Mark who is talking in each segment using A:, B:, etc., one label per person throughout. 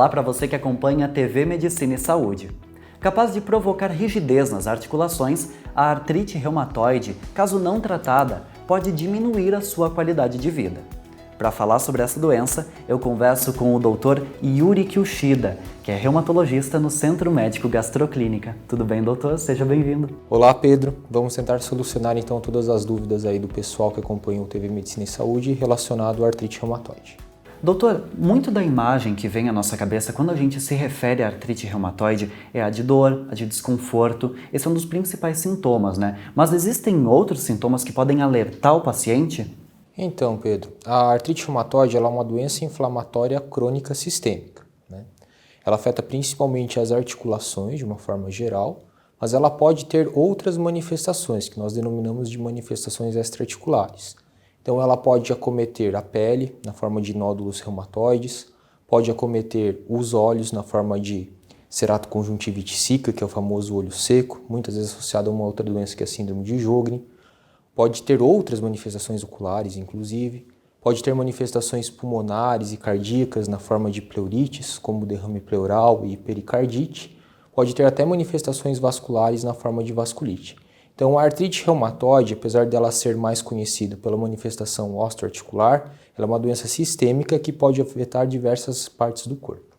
A: Olá para você que acompanha a TV Medicina e Saúde. Capaz de provocar rigidez nas articulações, a artrite reumatoide, caso não tratada, pode diminuir a sua qualidade de vida. Para falar sobre essa doença, eu converso com o Dr. Yuri Kiyushida, que é reumatologista no Centro Médico Gastroclínica. Tudo bem, doutor? Seja bem-vindo.
B: Olá, Pedro. Vamos tentar solucionar então todas as dúvidas aí do pessoal que acompanha o TV Medicina e Saúde relacionado à artrite reumatoide.
A: Doutor, muito da imagem que vem à nossa cabeça quando a gente se refere à artrite reumatoide é a de dor, a de desconforto. Esse é um dos principais sintomas, né? Mas existem outros sintomas que podem alertar o paciente?
B: Então, Pedro, a artrite reumatoide ela é uma doença inflamatória crônica sistêmica, né? Ela afeta principalmente as articulações de uma forma geral, mas ela pode ter outras manifestações que nós denominamos de manifestações extraarticulares. Então ela pode acometer a pele na forma de nódulos reumatoides, pode acometer os olhos na forma de ceratoconjuntivite sicca, que é o famoso olho seco, muitas vezes associado a uma outra doença que é a síndrome de Sjögren. Pode ter outras manifestações oculares, inclusive. Pode ter manifestações pulmonares e cardíacas na forma de pleurites, como derrame pleural e pericardite. Pode ter até manifestações vasculares na forma de vasculite. Então, a artrite reumatoide, apesar dela ser mais conhecida pela manifestação osteoarticular, ela é uma doença sistêmica que pode afetar diversas partes do corpo.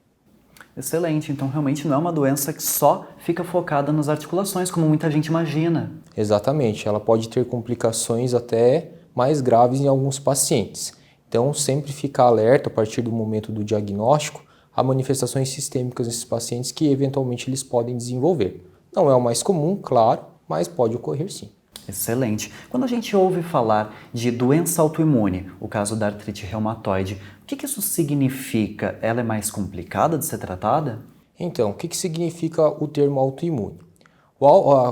A: Excelente, então realmente não é uma doença que só fica focada nas articulações, como muita gente imagina.
B: Exatamente, ela pode ter complicações até mais graves em alguns pacientes. Então, sempre ficar alerta a partir do momento do diagnóstico a manifestações sistêmicas nesses pacientes que eventualmente eles podem desenvolver. Não é o mais comum, claro, mas pode ocorrer sim.
A: Excelente. Quando a gente ouve falar de doença autoimune, o caso da artrite reumatoide, o que isso significa? Ela é mais complicada de ser tratada?
B: Então, o que significa o termo autoimune?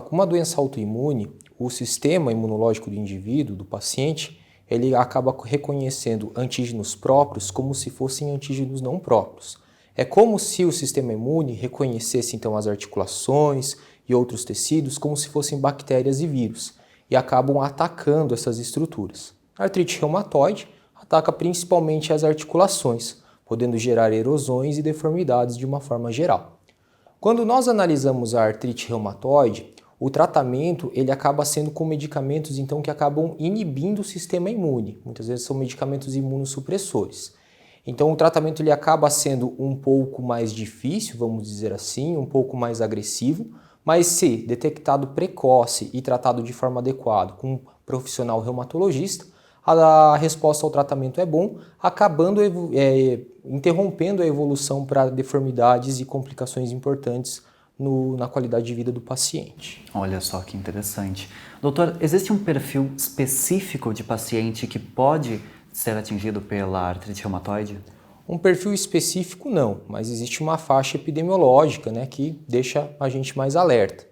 B: Uma doença autoimune, o sistema imunológico do indivíduo, do paciente, ele acaba reconhecendo antígenos próprios como se fossem antígenos não próprios. É como se o sistema imune reconhecesse então as articulações e outros tecidos como se fossem bactérias e vírus e acabam atacando essas estruturas. A artrite reumatoide ataca principalmente as articulações, podendo gerar erosões e deformidades de uma forma geral. Quando nós analisamos a artrite reumatoide, o tratamento ele acaba sendo com medicamentos então que acabam inibindo o sistema imune. Muitas vezes são medicamentos imunossupressores. Então o tratamento ele acaba sendo um pouco mais difícil, vamos dizer assim, um pouco mais agressivo, mas se detectado precoce e tratado de forma adequada com um profissional reumatologista, a resposta ao tratamento é bom, acabando interrompendo a evolução para deformidades e complicações importantes na qualidade de vida do paciente.
A: Olha só que interessante. Doutor, existe um perfil específico de paciente que pode ser atingido pela artrite reumatoide?
B: Um perfil específico não, mas existe uma faixa epidemiológica, né, que deixa a gente mais alerta.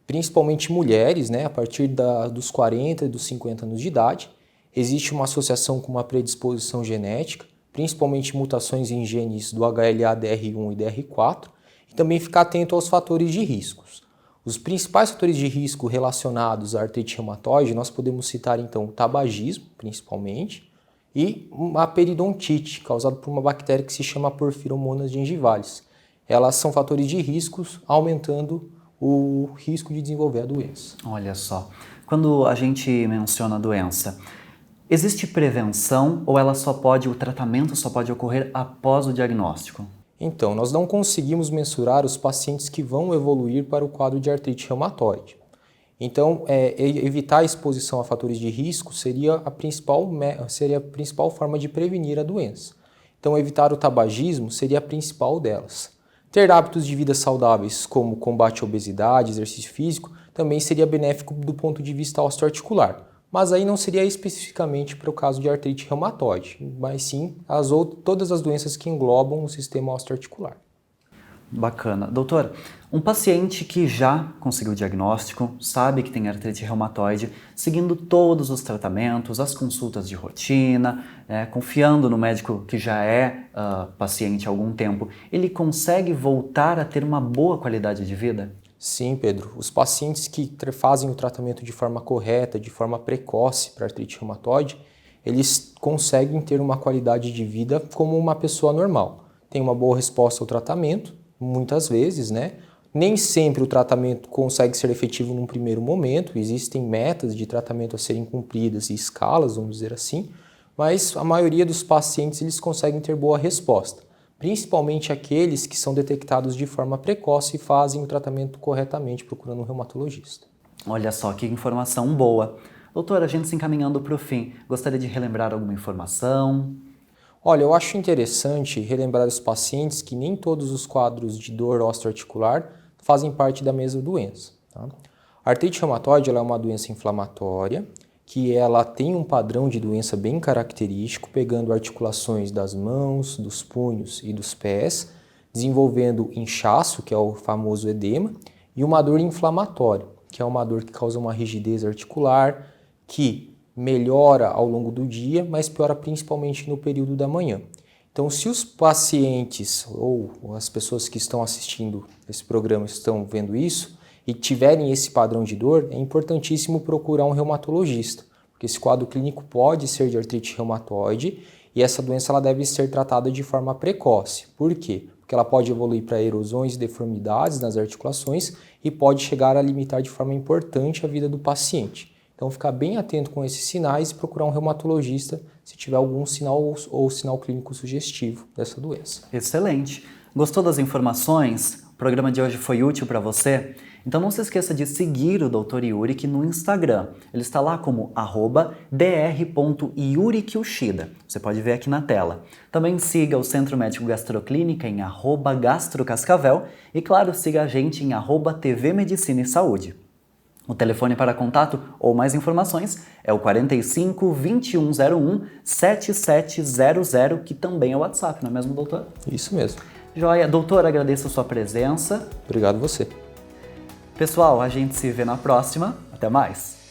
B: Principalmente mulheres, né, a partir dos 40 e dos 50 anos de idade, existe uma associação com uma predisposição genética, principalmente mutações em genes do HLA-DR1 e DR4, e também ficar atento aos fatores de riscos. Os principais fatores de risco relacionados à artrite reumatoide, nós podemos citar então o tabagismo, principalmente, e a periodontite, causada por uma bactéria que se chama Porphyromonas gingivalis. Elas são fatores de riscos, aumentando o risco de desenvolver a doença.
A: Olha só, quando a gente menciona a doença, existe prevenção ou o tratamento só pode ocorrer após o diagnóstico?
B: Então, nós não conseguimos mensurar os pacientes que vão evoluir para o quadro de artrite reumatoide. Então, evitar a exposição a fatores de risco seria a principal forma de prevenir a doença. Então, evitar o tabagismo seria a principal delas. Ter hábitos de vida saudáveis, como combate à obesidade, exercício físico, também seria benéfico do ponto de vista osteoarticular. Mas aí não seria especificamente para o caso de artrite reumatoide, mas sim todas as doenças que englobam o sistema osteoarticular.
A: Bacana. Doutor, um paciente que já conseguiu o diagnóstico, sabe que tem artrite reumatoide, seguindo todos os tratamentos, as consultas de rotina, confiando no médico que já é paciente há algum tempo, ele consegue voltar a ter uma boa qualidade de vida?
B: Sim, Pedro. Os pacientes que fazem o tratamento de forma correta, de forma precoce para artrite reumatoide, eles conseguem ter uma qualidade de vida como uma pessoa normal. tem uma boa resposta ao tratamento, muitas vezes, né? Nem sempre o tratamento consegue ser efetivo num primeiro momento, existem metas de tratamento a serem cumpridas e escalas, vamos dizer assim, mas a maioria dos pacientes eles conseguem ter boa resposta, principalmente aqueles que são detectados de forma precoce e fazem o tratamento corretamente procurando um reumatologista.
A: Olha só que informação boa. Doutor, a gente se encaminhando para o fim, gostaria de relembrar alguma informação?
B: Olha, eu acho interessante relembrar os pacientes que nem todos os quadros de dor osteoarticular fazem parte da mesma doença. Tá? A artrite reumatoide ela é uma doença inflamatória, que ela tem um padrão de doença bem característico, pegando articulações das mãos, dos punhos e dos pés, desenvolvendo inchaço, que é o famoso edema, e uma dor inflamatória, que é uma dor que causa uma rigidez articular, que melhora ao longo do dia, mas piora principalmente no período da manhã. Então, se os pacientes ou as pessoas que estão assistindo esse programa estão vendo isso e tiverem esse padrão de dor, é importantíssimo procurar um reumatologista, porque esse quadro clínico pode ser de artrite reumatoide e essa doença ela deve ser tratada de forma precoce. Por quê? Porque ela pode evoluir para erosões e deformidades nas articulações e pode chegar a limitar de forma importante a vida do paciente. Então, ficar bem atento com esses sinais e procurar um reumatologista se tiver algum sinal ou sinal clínico sugestivo dessa doença.
A: Excelente! Gostou das informações? O programa de hoje foi útil para você? Então não se esqueça de seguir o Dr. Yuri no Instagram. Ele está lá como @dr.yurikyushida. Você pode ver aqui na tela. Também siga o Centro Médico Gastroclínica em @gastrocascavel e, claro, siga a gente em @TV Medicina e Saúde. O telefone para contato ou mais informações é o 45 2101 7700, que também é o WhatsApp, não é mesmo, doutor?
B: Isso mesmo.
A: Joia. Doutor, agradeço a sua presença.
B: Obrigado você.
A: Pessoal, a gente se vê na próxima. Até mais!